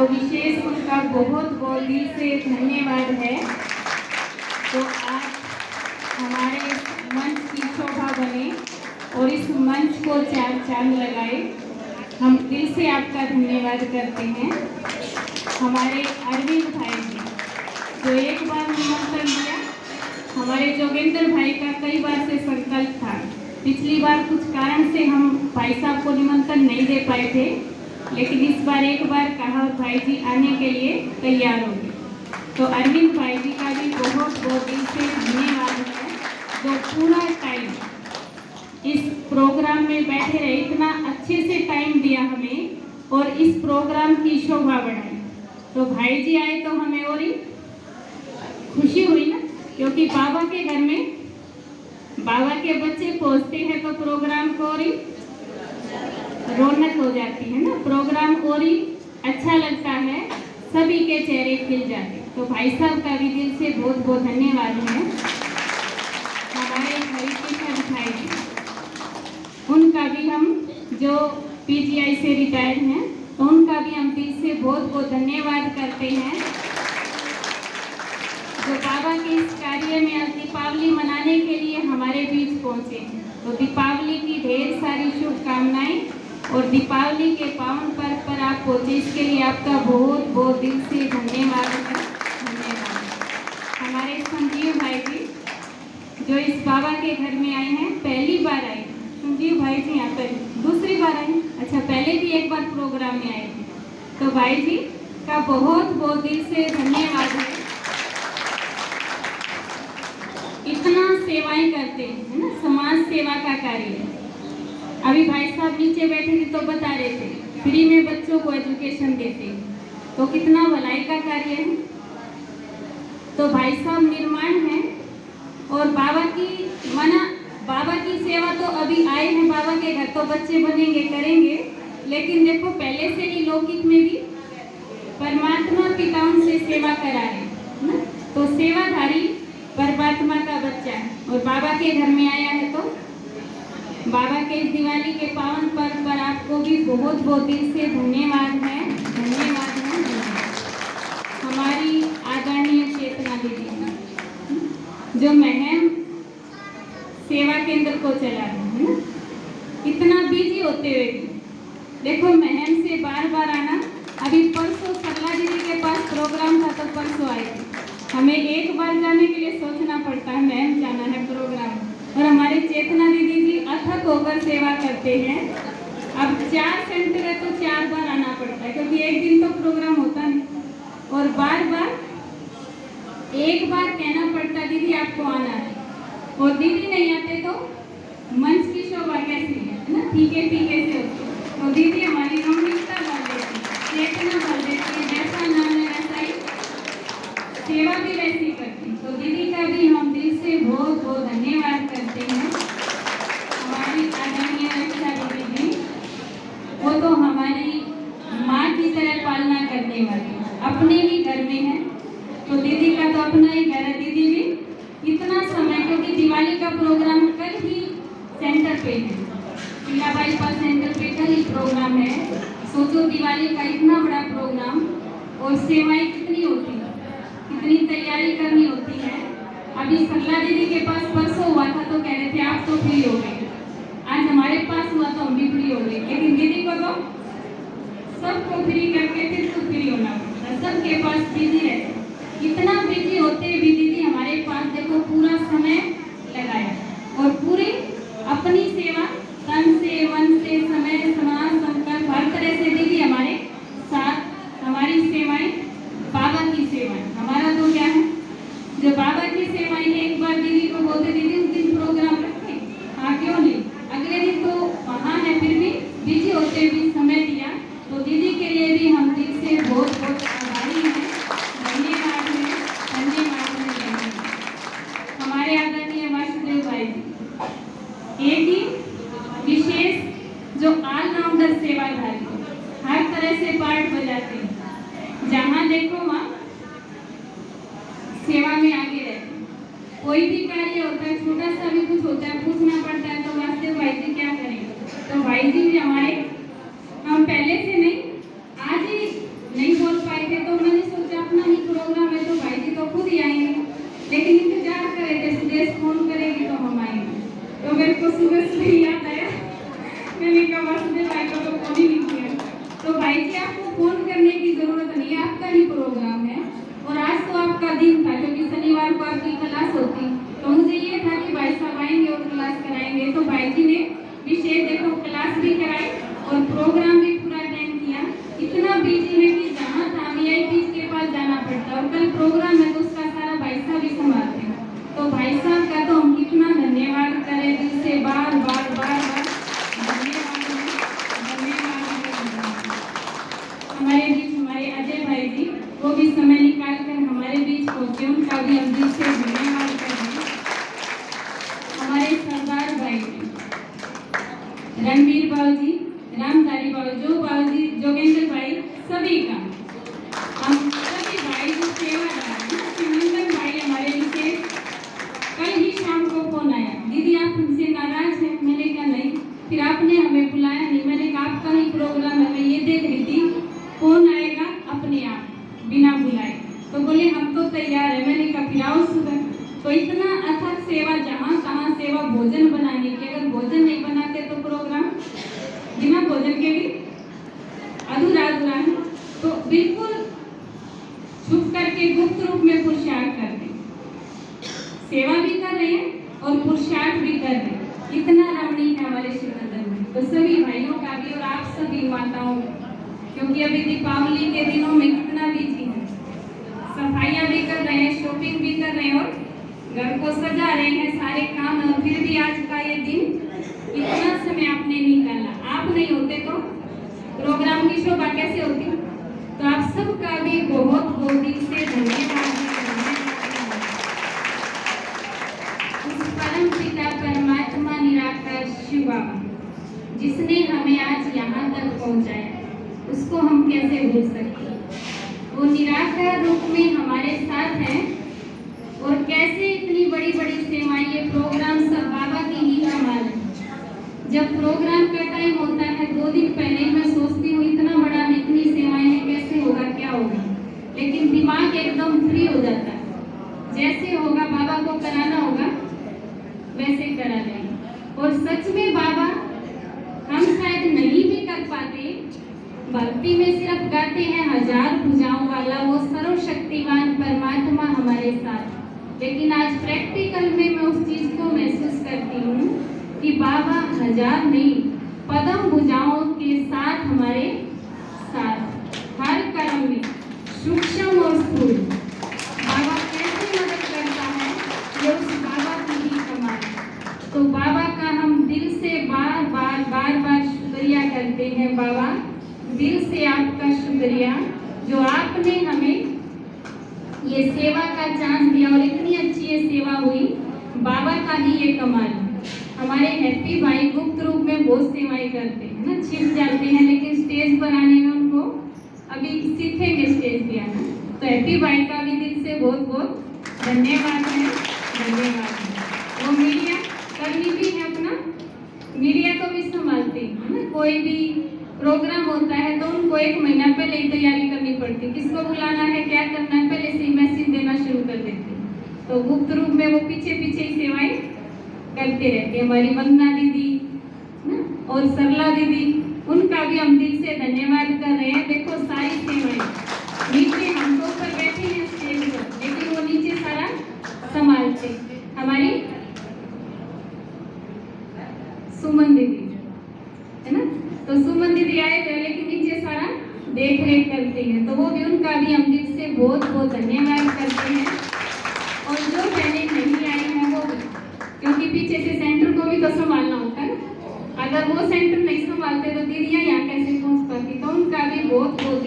तो विशेष उनका बहुत बहुत दिल से धन्यवाद है। तो आज हमारे इस मंच की शोभा बने और इस मंच को चार चांद लगाए, हम दिल से आपका धन्यवाद करते हैं। हमारे अरविंद भाई जी जो एक बार निमंत्रण दिया, हमारे जोगेंद्र भाई का कई बार से संकल्प था, पिछली बार कुछ कारण से हम भाई साहब को निमंत्रण नहीं दे पाए थे, लेकिन इस बार एक बार कहा और भाई जी आने के लिए तैयार हो गए। तो अरविंद भाई जी का भी बहुत बहुत दिल से धन्यवाद है, जो पूरा टाइम इस प्रोग्राम में बैठे रहे, इतना अच्छे से टाइम दिया हमें और इस प्रोग्राम की शोभा बढ़ाई। तो भाई जी आए तो हमें और ही खुशी हुई ना, क्योंकि बाबा के घर में बाबा के बच्चे पहुंचते हैं तो प्रोग्राम को और ही रौनक हो जाती है ना, प्रोग्राम और ही अच्छा लगता है, सभी के चेहरे खिल जाते हैं। तो भाई साहब का भी दिल से बहुत बहुत धन्यवाद है। हमारे हरिकिशन भाई जी, उनका भी हम जो पीजीआई से रिटायर्ड हैं, तो उनका भी हम दिल से बहुत बहुत धन्यवाद करते हैं, जो बाबा के इस कार्य में आज दीपावली मनाने के लिए हमारे बीच पहुंचे हैं। तो दीपावली की ढेर सारी शुभकामनाएं और दीपावली के पावन पर्व पर आप पहुंचे, इसके लिए आपका बहुत बहुत दिल से धन्यवाद है। धन्यवाद। हमारे संजीव भाई जी जो इस बाबा के घर में आए हैं, पहली बार आए। संजीव भाई जी यहाँ पर दूसरी बार आए, अच्छा पहले भी एक बार प्रोग्राम में आए थे। तो भाई जी का बहुत बहुत दिल से धन्यवाद है, इतना सेवाएं करते हैं, है ना, समाज सेवा का कार्य है। अभी भाई साहब नीचे बैठे थे तो बता रहे थे, फ्री में बच्चों को एजुकेशन देते हैं, तो कितना भलाई का कार्य है। तो भाई साहब निर्माण है और बाबा की सेवा, तो अभी आए हैं बाबा के घर तो बच्चे बनेंगे करेंगे, लेकिन देखो पहले से ही लौकिक में भी परमात्मा पिता उनसे सेवा करा है ना, तो सेवाधारी परमात्मा का बच्चा है और बाबा के घर में आया है। तो बाबा के इस दिवाली के पावन पर्व पर आपको भी बहुत बहुत दिल से धन्यवाद है। धन्यवाद है। हमारी आदरणीय चेतना दीदी जो महम सेवा केंद्र को चला रही है ना, इतना बिजी होते हुए देखो महम से बार बार आना। अभी परसों सरला दीदी के पास प्रोग्राम था तो परसों आए थे, हमें एक बार जाने के लिए सोचना पड़ता है, महम जाना है प्रोग्राम, और हमारे चेतना दीदी जी अथक होकर सेवा करते हैं। अब 4 सेंटर है तो 4 बार आना पड़ता है, क्योंकि एक दिन तो प्रोग्राम होता नहीं, और बार बार एक बार कहना पड़ता दीदी आपको आना है, और दीदी नहीं आते तो मंच की शोभा कैसी है ना, फीके फीके से होती है। तो दीदी हमारी रमणीकता भर देती है, चेतना भर देती है, जैसा नाम है वैसा ही सेवा भी वैसी करती। तो दीदी का भी हम दिल से बहुत बहुत धन्यवाद करते हैं। हमारी आदरणीय रक्षा दीदी जी, वो तो हमारी माँ की तरह पालना करने वाली, अपने ही घर में है, तो दीदी का तो अपना ही घर है। दीदी भी इतना समय, क्योंकि दिवाली का प्रोग्राम कल ही सेंटर पे है, किला बाईपास सेंटर पे कल ही प्रोग्राम है। सोचो दिवाली का इतना बड़ा प्रोग्राम और सेवाएं कितनी होती है, कितनी तैयारी करनी होती है। अभी सरला दीदी के पास परसों हुआ था तो कह रहे थे आप तो फ्री हो गए, आज हमारे पास हुआ तो हम भी फ्री हो गए, लेकिन दीदी को तो सबको फ्री करके फिर तो फ्री होना पड़ता, सबके पास बिजी रहते। इतना बिजी होते भी दीदी हमारे पास देखो पूरा समय लगाया और पूरी अपनी सेवा तन से मन से समय समाज संकल्प हर तरह से दीदी हमारे साथ, हमारी सेवाएं बाबा की सेवाएं, हमारा तो क्या है जो बाबा की सेवाएं है। एक बार दीदी को बोलते दीदी उस दिन प्रोग्राम रखे, हाँ क्यों नहीं, अगले दिन तो वहाँ है, फिर भी बिजी होते भी समय दिया। तो दीदी के लिए भी हम दिल से बहुत बहुत आभारी हैं, धन्यवाद है, धन्यवाद है। हमारे आदरणीय वासुदेव भाई जी एक ही विशेष जो ऑलराउंडर सेवाधारी, हर तरह से पार्ट बजाते हैं, जहाँ देखो वहाँ सेवा में आगे रहते हैं। कोई भी कार्य होता है, छोटा सा भी कुछ होता है, पूछना पड़ता है तो वासुदेव भाई जी क्या करेंगे। तो भाई जी भी हमारे, हम पहले से नहीं आज ही नहीं बोल ही आएंगे, लेकिन इंतजार कर रहे थे सुदेश फोन करेगी तो हम आएंगे। तो मेरे को सुबह सुबह याद आया, मैंने कहा वासुदेव भाई को तो फोन ही नहीं किया। तो भाई जी आपको फोन करने की जरूरत नहीं है, आपका ही प्रोग्राम है और आज तो आपका दिन था क्योंकि शनिवार को आपकी क्लास होती, तो मुझे ये था कि भाई साहब आएंगे और क्लास कराएंगे। तो भाई जी ने विशेष देखो क्लास भी कराई और प्रोग्राम भी पूरा अटेंड किया। इतना बिजी है कि जहाँ था वीआईपी के पास जाना पड़ता और कल प्रोग्राम है तो उसका सारा भाई साहब ही संभालते हैं। तो भाई साहब का तो हम कितना धन्यवाद करें दिल से, बार बार धन्यवाद। हमारे बीच हमारे अजय भाई जी, वो भी समय निकाल कर हमारे बीच पहुंचे, उनका भी हम दिल से धन्यवाद करते हैं। हमारे सरदार भाई जी, रणवीर बाबू जी, रामधारी बाबू, जो बाबू जी, जोगेंद्र भाई, सभी का हम सभी भाई जो सेवादार हैं। सिमरन भाई हमारे विशेष, कल ही शाम को फोन आया, दीदी आप हमसे नाराज हैं? मैंने कहा नहीं, फिर आपने हमें बुलाया नहीं। मैंने कहा आपका ही प्रोग्राम है, मैं ये देख रही थी, फोन आएगा अपने आप बिना बुलाए। तो बोले हम तो तैयार है। मैंने कहा फिर आओ सुबह। तो इतना अथक सेवा, जहाँ तहाँ सेवा, भोजन बनाने की, अगर भोजन नहीं बनाते तो प्रोग्राम बिना भोजन के भी अधूरा अधूरा है। तो बिल्कुल छुप करके गुप्त रूप में पुरुषार्थ करते, सेवा भी कर रहे हैं और पुरुषार्थ भी कर रहे हैं। इतना रमणीय है हमारे शिव मंदिर में। तो सभी भाइयों का भी और आप सभी माताओं, क्योंकि अभी दीपावली के दिनों में कितना बिजी है, सफाइयाँ भी कर रहे हैं, शॉपिंग भी कर रहे हैं और घर को सजा रहे हैं, सारे काम है। और फिर भी आज का ये दिन इतना समय आपने निकाला, आप नहीं होते तो प्रोग्राम की शोभा कैसे होती। तो आप सबका भी बहुत बहुत दिल से धन्यवाद। उस परम पिता परमात्मा निराकार शिव बाबा जिसने हमें आज यहाँ तक पहुँचाया, उसको हम कैसे भूल सकते। वो निराकार रूप में हमारे साथ हैं और कैसे इतनी बड़ी बड़ी सेवाएं, ये प्रोग्राम सब बाबा की ही कमाल है। जब प्रोग्राम का टाइम होता है 2 दिन पहले मैं सोचती हूँ इतना बड़ा है, इतनी सेवाएं हैं, कैसे होगा, क्या होगा, लेकिन दिमाग एकदम फ्री हो जाता है। जैसे होगा, बाबा को कराना होगा वैसे करा देंगे। और सच में बाबा, हम शायद नहीं भी कर पाते, भक्ति में सिर्फ गाते हैं 1000 भुजाओं वाला वो सर्वशक्तिमान परमात्मा हमारे साथ, लेकिन आज प्रैक्टिकल में मैं उस चीज को महसूस करती हूँ कि बाबा 1000 नहीं, पदम भुजाओं के साथ हमारे साथ, हर कर्म में सूक्ष्म और स्थूल बाबा कैसे मदद करता है, ये उस बाबा की ही कमाल है। तो बाबा का हम दिल से बार बार शुक्रिया करते हैं। बाबा, दिल से आपका शुक्रिया जो आपने हमें ये सेवा का चांस दिया और इतनी अच्छी ये सेवा हुई, बाबा का ही ये कमाल है। हमारे हैप्पी भाई गुप्त रूप में बहुत सेवाएं करते हैं ना, छिप जाते हैं, लेकिन स्टेज बनाने में उनको अभी सीखेंगे स्टेज पे आना। तो हैप्पी भाई का भी दिल से बहुत बहुत धन्यवाद है, धन्यवाद है। वो मीडिया कर्मी भी है, अपना मीडिया को भी संभालते हैं ना। कोई भी प्रोग्राम होता है तो उनको 1 महीना पहले ही तैयारी करनी पड़ती है, किसको बुलाना है, क्या करना है, पहले से ही मैसेज देना शुरू कर देते हैं। तो गुप्त रूप में वो पीछे पीछे ही सेवाएं करते रहते हैं। हमारी वंदना दीदी ना और सरला दीदी, उनका भी हम दिल से धन्यवाद कर रहे हैं। देखो सारी सेवाएं, नीचे हम तो ऊपर बैठे हैं स्टेज पर, लेकिन वो नीचे सारा संभालते। हमारी सुमन दीदी है ना, तो सुमन दीदी आए थे, लेकिन नीचे सारा देख रेख करते हैं। तो वो भी, उनका भी हम दिल से बहुत बहुत धन्यवाद करते हैं। और जो पहले नहीं आई है वो भी, क्योंकि पीछे से सेंटर को भी तो संभालना होता है। अगर वो सेंटर नहीं संभालते तो दीदियाँ यहाँ कैसे पहुँच पाती। तो उनका भी बहुत बहुत